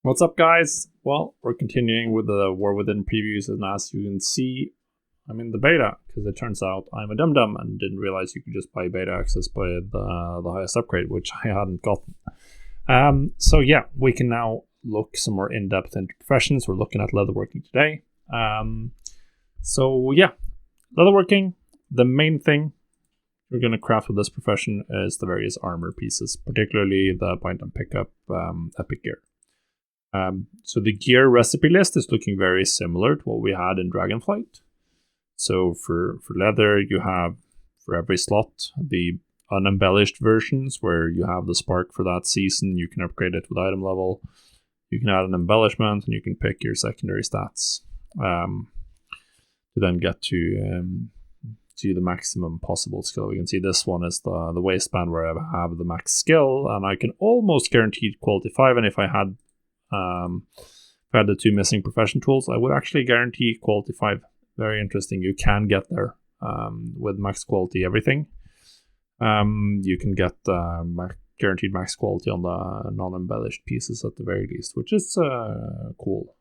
What's up, guys? Well, we're continuing with the War Within previews, and as you can see, I'm in the beta because it turns out I'm a dum-dum and didn't realize you could just buy beta access by the highest upgrade, which I hadn't gotten. So yeah, we can now look some more in-depth into professions. We're looking at leatherworking today. So yeah, leatherworking, the main thing we're going to craft with this profession is the various armor pieces, particularly the point and pickup epic gear. So the gear recipe list is looking very similar to what we had in Dragonflight. So for leather, you have for every slot the unembellished versions where you have the spark for that season. You can upgrade it with item level. You can add an embellishment and you can pick your secondary stats to then get to the maximum possible skill. We can see this one is the waistband where I have the max skill, and I can almost guarantee quality 5. And if I had the two missing profession tools, I would actually guarantee quality 5. Very interesting. You can get there with max quality everything. You can get guaranteed max quality on the non-embellished pieces at the very least, which is cool.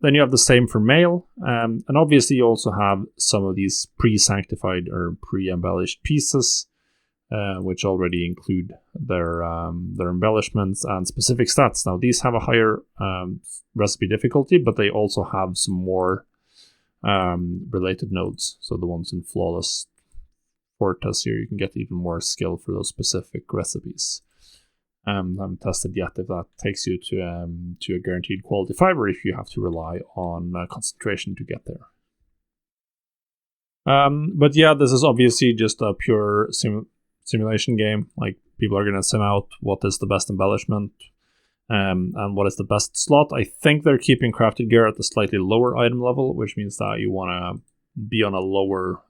Then you have the same for mail, and obviously you also have some of these pre-sanctified or pre-embellished pieces, which already include their embellishments and specific stats. Now, these have a higher recipe difficulty, but they also have some more related nodes. So the ones in Flawless Fortress here, you can get even more skill for those specific recipes. I haven't tested yet if that takes you to a guaranteed quality 5, or if you have to rely on concentration to get there. But yeah, this is obviously just a pure simulation game. Like, people are going to sim out what is the best embellishment and what is the best slot. I think they're keeping crafted gear at the slightly lower item level, which means that you want to be on a lower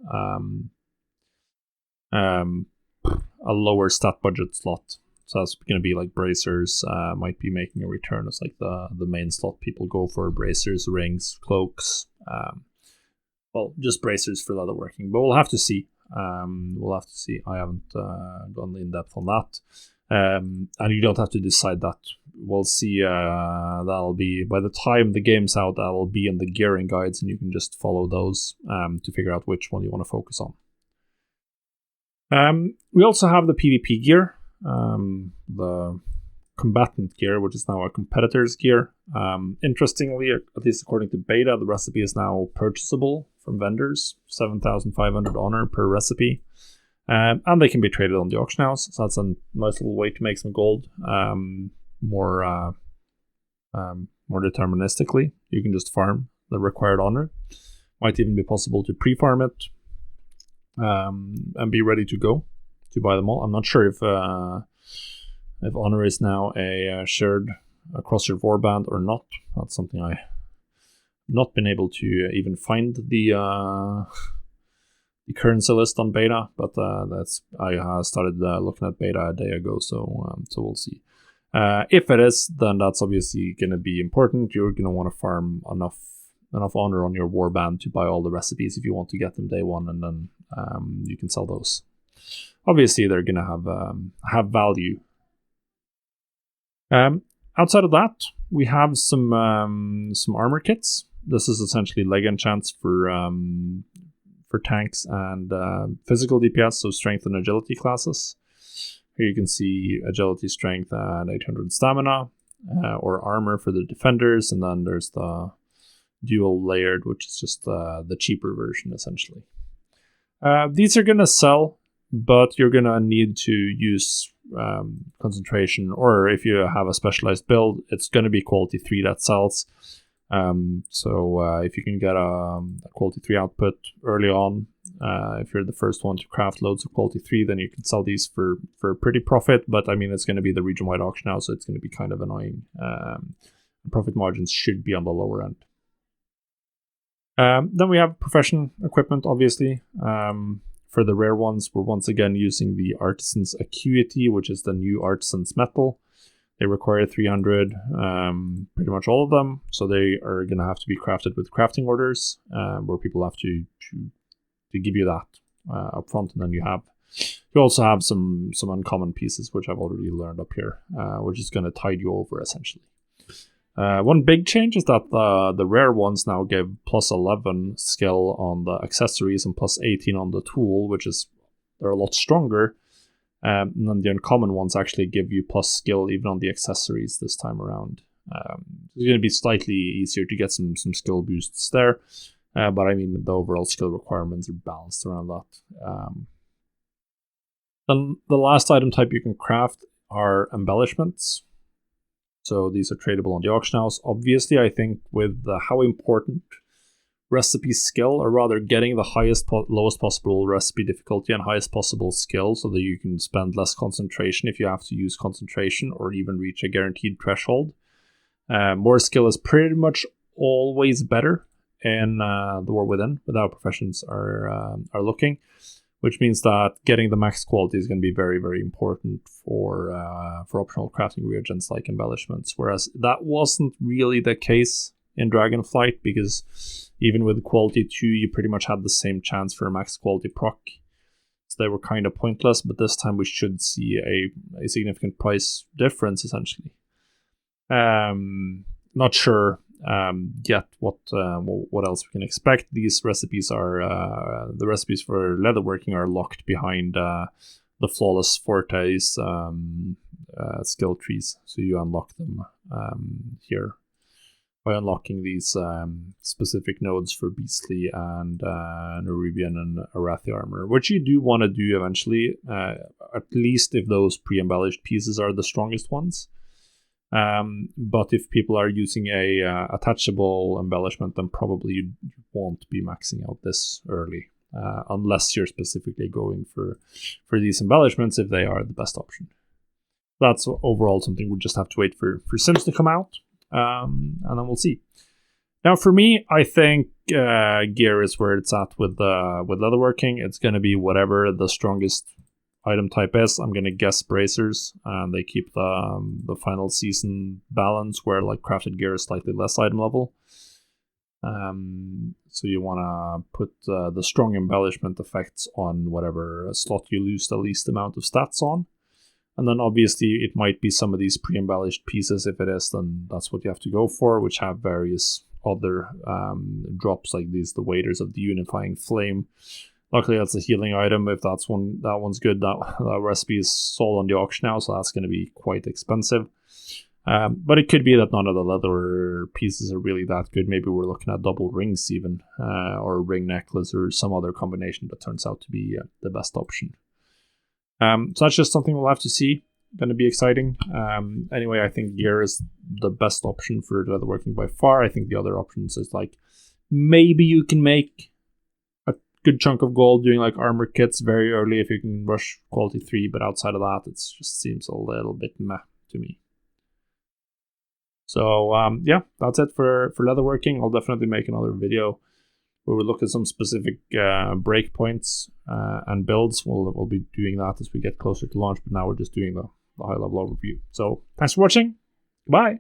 stat budget slot. So that's going to be like bracers, might be making a return. It's like the main slot people go for: bracers, rings, cloaks. Well, just bracers for leatherworking, but we'll have to see. I haven't gone in depth on that, and you don't have to decide that. We'll see. That'll be, by the time the game's out, that'll be in the gearing guides, and you can just follow those to figure out which one you want to focus on. We also have the PvP gear, the combatant gear, which is now a competitor's gear. Interestingly, at least according to beta, the recipe is now purchasable from vendors, 7,500 honor per recipe, and they can be traded on the auction house. So that's a nice little way to make some gold more deterministically. You can just farm the required honor. Might even be possible to pre-farm it and be ready to go to buy them all. I'm not sure if honor is now a shared across your warband or not. That's something I not been able to even find the currency list on beta, but I started looking at beta a day ago, so we'll see. If it is, then that's obviously going to be important. You're going to want to farm enough honor on your warband to buy all the recipes if you want to get them day one, and then you can sell those. Obviously, they're going to have value. Outside of that, we have some armor kits. This is essentially leg enchants for tanks and physical DPS, so strength and agility classes. Here you can see agility, strength, and 800 stamina, or armor for the defenders, and then there's the dual layered, which is just the cheaper version essentially. These are gonna sell, but you're gonna need to use concentration, or if you have a specialized build, it's gonna be quality 3 that sells. So if you can get a quality 3 output early on, if you're the first one to craft loads of quality 3, then you can sell these for a pretty profit. But I mean, it's going to be the region-wide auction now, so it's going to be kind of annoying. Profit margins should be on the lower end. Then we have profession equipment, obviously. For the rare ones, we're once again using the Artisan's Acuity, which is the new Artisan's Metal. They require 300, pretty much all of them, so they are going to have to be crafted with crafting orders, where people have to give you that up front, and then you You also have some uncommon pieces, which I've already learned up here, which is going to tide you over essentially. One big change is that the rare ones now give plus 11 skill on the accessories and plus 18 on the tool, which is, they're a lot stronger. And then the uncommon ones actually give you plus skill even on the accessories this time around. It's going to be slightly easier to get some skill boosts there, but I mean the overall skill requirements are balanced around that. Then the last item type you can craft are embellishments. So these are tradable on the auction house. Obviously, I think with how important recipe skill, or rather getting the lowest possible recipe difficulty and highest possible skill so that you can spend less concentration if you have to use concentration or even reach a guaranteed threshold. More skill is pretty much always better in the War Within, with how professions are looking, which means that getting the max quality is going to be very, very important for optional crafting reagents like embellishments, whereas that wasn't really the case in Dragonflight, because even with quality 2, you pretty much had the same chance for a max quality proc. So they were kind of pointless, but this time we should see a significant price difference, essentially. Not sure yet what else we can expect. These recipes are the recipes for leatherworking are locked behind the Flawless Fortes skill trees, so you unlock them here by unlocking these specific nodes for Beastly and Nerubian and Arathi armor, which you do want to do eventually, at least if those pre-embellished pieces are the strongest ones. But if people are using a attachable embellishment, then probably you won't be maxing out this early, unless you're specifically going for these embellishments if they are the best option. That's overall something we'll just have to wait for Sims to come out, and then we'll see. Now, for me, I think gear is where it's at with leatherworking. It's going to be whatever the strongest item type is. I'm going to guess bracers, and they keep the final season balance where like crafted gear is slightly less item level. So you want to put the strong embellishment effects on whatever slot you lose the least amount of stats on. And then obviously it might be some of these pre-embellished pieces. If it is, then that's what you have to go for, which have various other drops like these, the Waiters of the Unifying Flame. Luckily, that's a healing item. If that one's good, that recipe is sold on the auction now, so that's going to be quite expensive. But it could be that none of the leather pieces are really that good. Maybe we're looking at double rings even, or a ring necklace, or some other combination that turns out to be the best option. So that's just something we'll have to see. Going to be exciting. Anyway, I think gear is the best option for leatherworking by far. I think the other options is like maybe you can make good chunk of gold doing like armor kits very early if you can rush quality 3, but outside of that it just seems a little bit meh to me. So yeah, that's it for leatherworking. I'll definitely make another video where we look at some specific breakpoints and builds. We'll be doing that as we get closer to launch, but now we're just doing the high level overview. So thanks for watching. Bye.